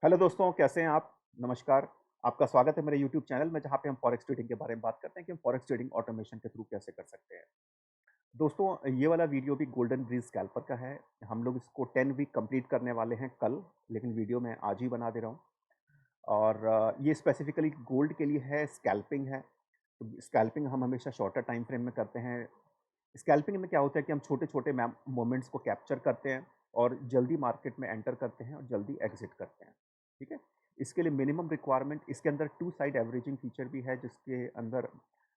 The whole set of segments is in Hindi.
हेलो दोस्तों, कैसे हैं आप? नमस्कार। आपका स्वागत है मेरे यूट्यूब चैनल में, जहाँ पे हम फॉरेक्स ट्रेडिंग के बारे में बात करते हैं कि हम फॉरेक्स ट्रेडिंग ऑटोमेशन के थ्रू कैसे कर सकते हैं। दोस्तों, ये वाला वीडियो भी गोल्डन ब्रीज स्कैल्पर का है। हम लोग इसको 10 वीक कंप्लीट करने वाले हैं कल, लेकिन वीडियो मैं आज ही बना दे रहा हूँ। और ये स्पेसिफिकली गोल्ड के लिए है, स्कैल्पिंग है। तो स्कैल्पिंग हम हमेशा शॉर्टर टाइम फ्रेम में करते हैं। स्कैल्पिंग में क्या होता है कि हम छोटे-छोटे मोमेंट्स को कैप्चर करते हैं और जल्दी मार्केट में एंटर करते हैं और जल्दी एग्ज़िट करते हैं, ठीक है? इसके लिए मिनिमम रिक्वायरमेंट, इसके अंदर टू साइड एवरेजिंग फीचर भी है, जिसके अंदर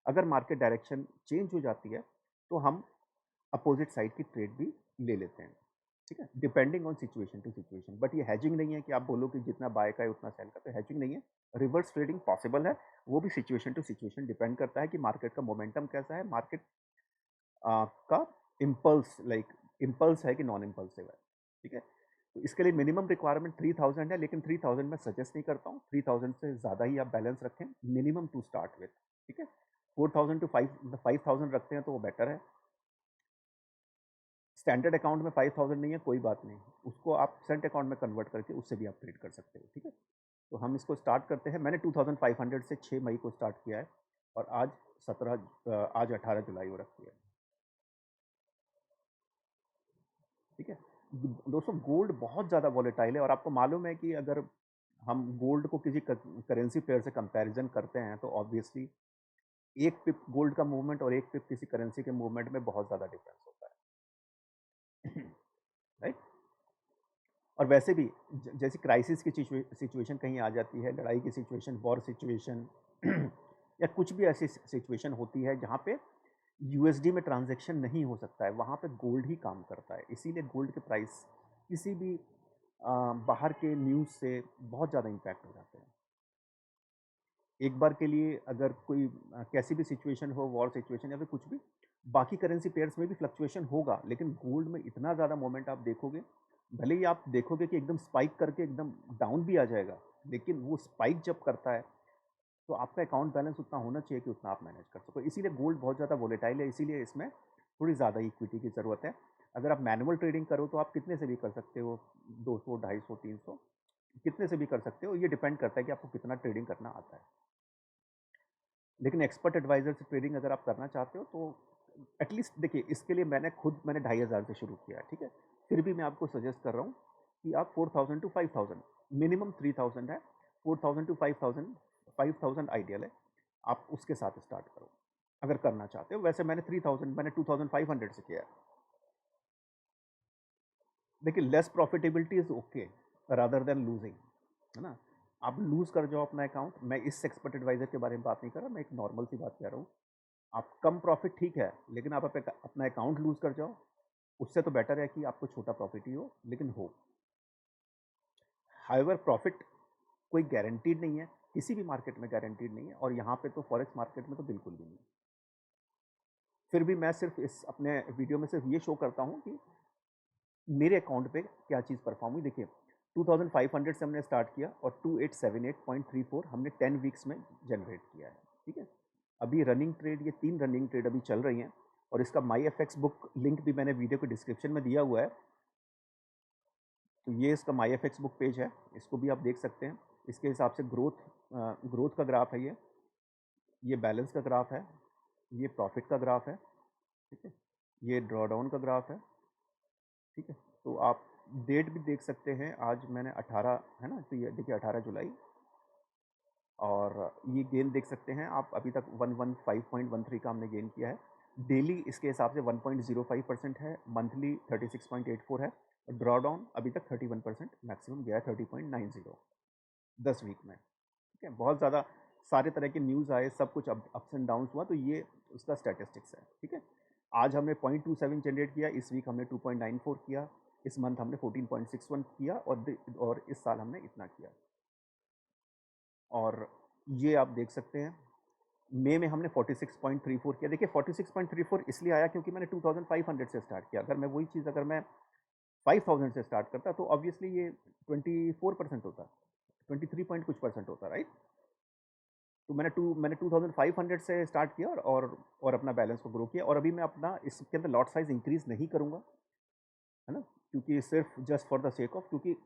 अगर मार्केट डायरेक्शन चेंज हो जाती है, तो हम अपोज़िट साइड की ट्रेड भी ले लेते हैं, ठीक है? Depending on situation to situation. But ये हेजिंग नहीं है कि आप बोलो कि जितना बाय का है उतना सेल का, तो हेजिंग नहीं है। रिवर्स ट्रेडिंग पॉसिबल है, वो भी सिचुएशन टू सिचुएशन डिपेंड करता है कि मार्केट का मोमेंटम कैसा है, मार्केट का इम्पल्स, लाइक इम्पल्स है कि नॉन इम्पल्सिव है, ठीक है? तो इसके लिए मिनिमम रिक्वायरमेंट 3000 है, लेकिन 3000 मैं सजेस्ट नहीं करता हूँ। 3000 से ज़्यादा ही आप बैलेंस रखें, मिनिमम टू स्टार्ट विथ, ठीक है? 4000 टू 5000 रखते हैं तो वो बेटर है। स्टैंडर्ड अकाउंट में 5000 नहीं है, कोई बात नहीं, उसको आप सेंट अकाउंट में कन्वर्ट करके उससे भी आप ट्रेड कर सकते हो, ठीक है? तो हम इसको स्टार्ट करते हैं। मैंने 2500 से 6 मई को स्टार्ट किया है और आज 18 जुलाई हो रखी है, ठीक है? दोस्तों, गोल्ड बहुत ज़्यादा वॉलेटाइल है और आपको मालूम है कि अगर हम गोल्ड को किसी करेंसी पेयर से कंपैरिजन करते हैं तो ऑब्वियसली एक पिप गोल्ड का मूवमेंट और एक पिप किसी करेंसी के मूवमेंट में बहुत ज़्यादा डिफरेंस होता है। राइट? और वैसे भी जैसे क्राइसिस की सिचुएशन कहीं आ जाती है, लड़ाई की सिचुएशन, वॉर सिचुएशन या कुछ भी ऐसी सिचुएशन होती है जहाँ पे यूएसडी में ट्रांजैक्शन नहीं हो सकता है, वहाँ पे गोल्ड ही काम करता है। इसीलिए गोल्ड के प्राइस किसी भी बाहर के न्यूज़ से बहुत ज़्यादा इम्पैक्ट हो जाते हैं। एक बार के लिए अगर कोई कैसी भी सिचुएशन हो, वॉर सिचुएशन या फिर कुछ भी, बाकी करेंसी पेयर्स में भी फ्लक्चुएशन होगा, लेकिन गोल्ड में इतना ज़्यादा मोमेंट आप देखोगे। भले ही आप देखोगे कि एकदम स्पाइक करके एकदम डाउन भी आ जाएगा, लेकिन वो स्पाइक जब करता है तो आपका अकाउंट बैलेंस उतना होना चाहिए कि उतना आप मैनेज कर सको। इसीलिए गोल्ड बहुत ज़्यादा वोलेटाइल है, इसीलिए इसमें थोड़ी ज़्यादा इक्विटी की ज़रूरत है। अगर आप मैनुअल ट्रेडिंग करो तो आप कितने से भी कर सकते हो, 200, 250, 300, कितने से भी कर सकते हो। ये डिपेंड करता है कि आपको कितना ट्रेडिंग करना आता है। लेकिन एक्सपर्ट एडवाइजर से ट्रेडिंग अगर आप करना चाहते हो तो एटलीस्ट देखिए, इसके लिए मैंने 2500 से शुरू किया है, ठीक है? फिर भी मैं आपको सजेस्ट कर रहा हूँ कि आप 4000 टू 5000, मिनिमम 3000 है, 4000 टू 5000, 5000 आइडियल है। आप उसके साथ स्टार्ट करो अगर करना चाहते हो। वैसे मैंने 2500 से किया है। देखिए, less profitability is okay rather than losing, है ना? आप लूज कर जाओ अपना अकाउंट। मैं इस एक्सपर्ट एडवाइजर के बारे में बात नहीं कर रहा, मैं एक नॉर्मल सी बात कह रहा हूँ। आप कम प्रॉफिट ठीक है, लेकिन आप अपना अकाउंट लूज कर जाओ, उससे तो बेटर है कि आपको छोटा प्रॉफिट ही हो, लेकिन हो। हाउएवर, प्रॉफिट कोई गारंटीड नहीं है, किसी भी मार्केट में गारंटीड नहीं है, और यहाँ पे तो फॉरेक्स मार्केट में तो बिल्कुल भी नहीं। फिर भी मैं सिर्फ इस अपने वीडियो में सिर्फ ये शो करता हूँ कि मेरे अकाउंट पे क्या चीज़ परफॉर्म हुई। देखिए, 2500 से हमने स्टार्ट किया और 2878.34 हमने 10 वीक्स में जनरेट किया है, ठीक है? अभी रनिंग ट्रेड, ये 3 रनिंग ट्रेड अभी चल रही हैं और इसका माई एफएक्स बुक लिंक भी मैंने वीडियो के डिस्क्रिप्शन में दिया हुआ है। तो ये इसका माई एफएक्स बुक पेज है, इसको भी आप देख सकते हैं। इसके हिसाब से ग्रोथ का ग्राफ है ये बैलेंस का ग्राफ है, ये प्रॉफिट का ग्राफ है, ठीक है? ये ड्रॉडाउन का ग्राफ है, ठीक है? तो आप डेट भी देख सकते हैं, आज मैंने 18 है ना, तो ये देखिए 18 जुलाई, और ये गेन देख सकते हैं आप। अभी तक 115.13 का हमने गेन किया है। डेली इसके हिसाब से 1.05% है, मंथली 36.84 है, और ड्रॉ डाउन अभी तक 31% मैक्सिमम गया है, 30.90 10 वीक में, ठीक है? बहुत ज़्यादा सारे तरह के न्यूज़ आए, सब कुछ अप्स एंड डाउन्स हुआ, तो ये उसका स्टैटिस्टिक्स है, ठीक है? आज हमने 0.27 जनरेट किया, इस वीक हमने 2.94 किया, इस मंथ हमने 14.61 किया, और इस साल हमने इतना किया। और ये आप देख सकते हैं, मई में हमने 46.34 किया। देखिए, 46.34 इसलिए आया क्योंकि मैंने 2500 से स्टार्ट किया। अगर मैं वही चीज़ अगर मैं 5000 से स्टार्ट करता तो ऑब्वियसली ये 24% होता, 23 पॉइंट कुछ परसेंट होता, राइट? तो मैंने 2500 से स्टार्ट किया और अपना बैलेंस को ग्रो किया, और अभी मैं अपना इसके अंदर लॉट साइज़ इंक्रीज़ नहीं करूँगा, है ना? क्योंकि सिर्फ just for the sake of, क्योंकि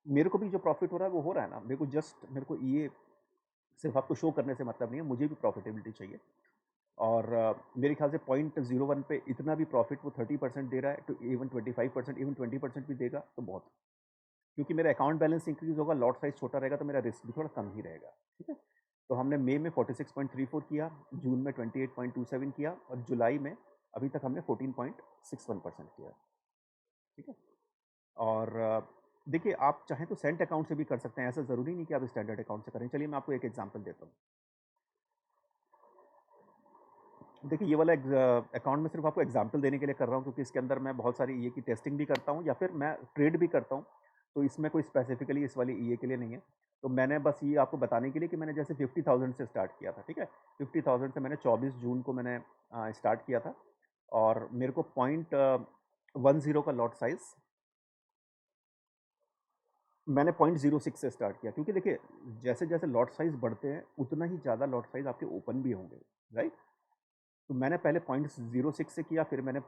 मेरे को भी जो प्रॉफिट हो रहा है वो हो रहा है ना, मेरे को ये सिर्फ आपको शो करने से मतलब नहीं है, मुझे भी प्रॉफिटेबिलिटी चाहिए। और मेरे ख्याल से 0.01 पे इतना भी प्रॉफिट वो 30% दे रहा है, तो इवन 25%, इवन 20% भी देगा तो बहुत, क्योंकि मेरा अकाउंट बैलेंस इंक्रीज होगा, लॉट साइज छोटा रहेगा, तो मेरा रिस्क भी थोड़ा कम ही रहेगा। ठीक है, तो हमने मई में 46.34 किया, जून में 28.27 किया, और जुलाई में अभी तक हमने 14.61% किया। ठीक है, और देखिए, आप चाहें तो सेंट अकाउंट से भी कर सकते हैं, ऐसा ज़रूरी नहीं कि आप स्टैंडर्ड अकाउंट से करें। चलिए मैं आपको एक एग्जांपल देता हूँ। देखिए, ये वाला अकाउंट में सिर्फ आपको एग्जांपल देने के लिए कर रहा हूँ, क्योंकि इसके अंदर मैं बहुत सारी ईए की टेस्टिंग भी करता हूँ, या फिर मैं ट्रेड भी करता हूँ, तो इसमें कोई स्पेसिफिकली इस वाली ईए के लिए नहीं है। तो मैंने बस ये आपको बताने के लिए कि मैंने जैसे 50,000 से स्टार्ट किया था। ठीक है, 50,000 से मैंने 24 जून को मैंने स्टार्ट किया था, और मेरे को 0.10 का लॉट साइज मैंने 0.06 से स्टार्ट किया, क्योंकि देखिए, जैसे जैसे लॉट साइज बढ़ते हैं उतना ही ज़्यादा लॉट साइज आपके ओपन भी होंगे, राइट। तो मैंने पहले 0.06 से किया, फिर मैंने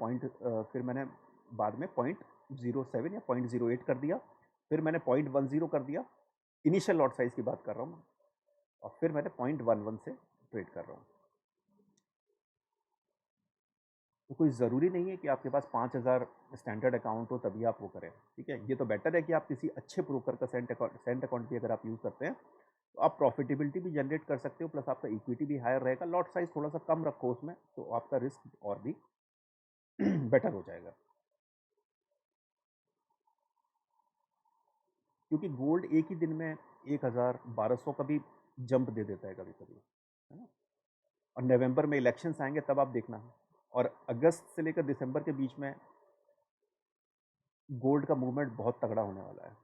बाद में 0.07 या 0.08 कर दिया, फिर मैंने 0.10 कर दिया। इनिशियल लॉट साइज की बात कर रहा हूँ मैं, और फिर मैंने 0.11 से ट्रेड कर रहा हूँ। तो कोई ज़रूरी नहीं है कि आपके पास 5,000 स्टैंडर्ड अकाउंट हो तभी आप वो करें। ठीक है, ये तो बेटर है कि आप किसी अच्छे ब्रोकर का सेंट अकाउंट भी अगर आप यूज़ करते हैं, तो आप प्रॉफिटेबिलिटी भी जनरेट कर सकते हो, प्लस आपका इक्विटी भी हायर रहेगा। लॉट साइज थोड़ा सा कम रखो उसमें, तो आपका रिस्क और भी बेटर हो जाएगा। क्योंकि गोल्ड एक ही दिन में 1,000 1,200 का भी जंप दे देता है कभी कभी, है ना। और नवंबर में इलेक्शंस आएंगे तब आप देखना, और अगस्त से लेकर दिसंबर के बीच में गोल्ड का मूवमेंट बहुत तगड़ा होने वाला है।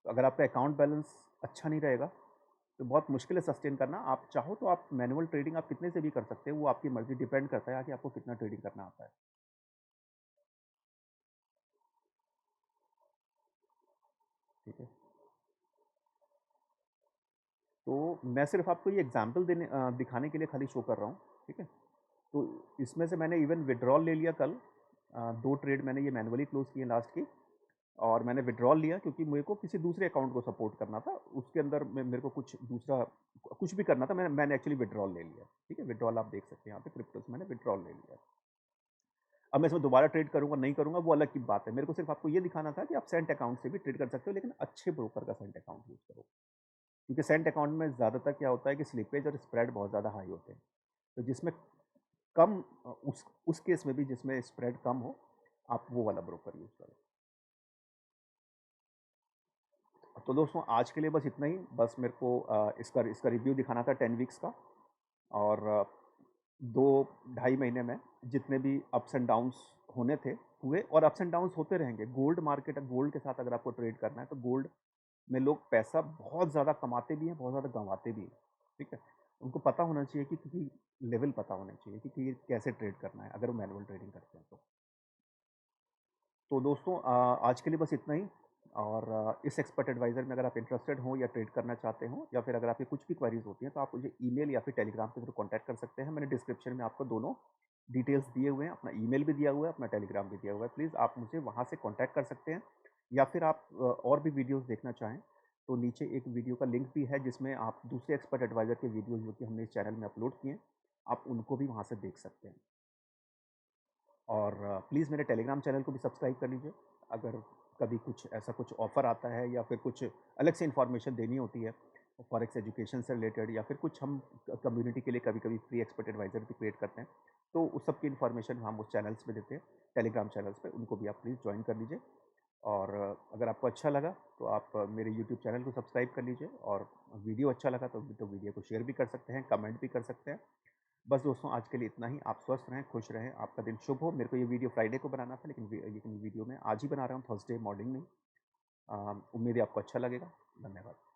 तो अगर आपका अकाउंट बैलेंस अच्छा नहीं रहेगा, तो बहुत मुश्किल है सस्टेन करना। आप चाहो तो आप मैनुअल ट्रेडिंग आप कितने से भी कर सकते हो, वो आपकी मर्जी, डिपेंड करता है कि आपको कितना ट्रेडिंग करना आता है। ठीक है, तो मैं सिर्फ आपको ये एग्जाम्पल दिखाने के लिए खाली शो कर रहा हूँ। ठीक है, तो इसमें से मैंने इवन विड्रॉल ले लिया कल। 2 ट्रेड मैंने ये मैनुअली क्लोज किए लास्ट की, और मैंने विड्रॉल लिया क्योंकि मेरे को किसी दूसरे अकाउंट को सपोर्ट करना था, उसके अंदर मेरे को कुछ दूसरा कुछ भी करना था। मैंने एक्चुअली विड्रॉल ले लिया। ठीक है, विड्रॉल आप देख सकते हैं यहाँ पे, क्रिप्टो से मैंने विड्रॉल ले लिया। अब मैं इसमें दोबारा ट्रेड करूंगा नहीं करूंगा वो अलग की बात है, मेरे को सिर्फ आपको ये दिखाना था कि आप सेंट अकाउंट से भी ट्रेड कर सकते हो, लेकिन अच्छे ब्रोकर का सेंट अकाउंट यूज करो। क्योंकि सेंट अकाउंट में ज़्यादातर क्या होता है कि स्लिपेज और स्प्रेड बहुत ज़्यादा हाई होते हैं। तो जिसमें कम उस केस में भी जिसमें स्प्रेड कम हो, आप वो वाला ब्रोकर यूज़ करो। तो दोस्तों, आज के लिए बस इतना ही। बस मेरे को इसका रिव्यू दिखाना था 10 वीक्स का, और 2 ढाई महीने में जितने भी अप्स एंड डाउन्स होने थे हुए, और अप्स एंड डाउन्स होते रहेंगे। गोल्ड मार्केट, गोल्ड के साथ अगर आपको ट्रेड करना है तो गोल्ड में लोग पैसा बहुत ज़्यादा कमाते भी हैं, बहुत ज़्यादा गंवाते भी हैं। ठीक है, उनको पता होना चाहिए कि लेवल पता होना चाहिए कि ये कैसे ट्रेड करना है अगर वो मैनुअल ट्रेडिंग करते हैं तो दोस्तों, आज के लिए बस इतना ही। और इस एक्सपर्ट एडवाइज़र में अगर आप इंटरेस्टेड हो या ट्रेड करना चाहते हो, या फिर अगर आपकी कुछ भी क्वेरीज होती हैं, तो आप मुझे ईमेल या फिर टेलीग्राम के थ्रू कॉन्टैक्ट कर सकते हैं। मैंने डिस्क्रिप्शन में आपको दोनों डिटेल्स दिए हुए हैं, अपना ईमेल भी दिया हुआ है, अपना टेलीग्राम भी दिया हुआ है। प्लीज़ आप मुझे वहाँ से कॉन्टैक्ट कर सकते हैं, या फिर आप और भी वीडियोज़ देखना चाहें तो नीचे एक वीडियो का लिंक भी है, जिसमें आप दूसरे एक्सपर्ट एडवाइज़र के वीडियोज़ जो कि हमने इस चैनल में अपलोड किए हैं, आप उनको भी वहाँ से देख सकते हैं। और प्लीज़ मेरे टेलीग्राम चैनल को भी सब्सक्राइब कर लीजिए। अगर कभी कुछ ऐसा कुछ ऑफ़र आता है, या फिर कुछ अलग से इन्फॉर्मेशन देनी होती है फॉरेक्स एजुकेशन से रिलेटेड, या फिर कुछ हम कम्युनिटी के लिए कभी कभी फ्री एक्सपर्ट एडवाइज़र भी क्रिएट करते हैं, तो उस सब की इन्फॉर्मेशन हम उस चैनल्स पे देते हैं, टेलीग्राम चैनल्स पे। उनको भी आप प्लीज़ ज्वाइन कर लीजिए। और अगर आपको अच्छा लगा तो आप मेरे यूट्यूब चैनल को सब्सक्राइब कर लीजिए, और वीडियो अच्छा लगा तो वीडियो को शेयर भी कर सकते हैं, कमेंट भी कर सकते हैं। बस दोस्तों, आज के लिए इतना ही। आप स्वस्थ रहें, खुश रहें, आपका दिन शुभ हो। मेरे को ये वीडियो फ्राइडे को बनाना था, लेकिन वीडियो मैं आज ही बना रहा हूँ, थर्सडे मॉर्निंग में। उम्मीद है आपको अच्छा लगेगा। धन्यवाद।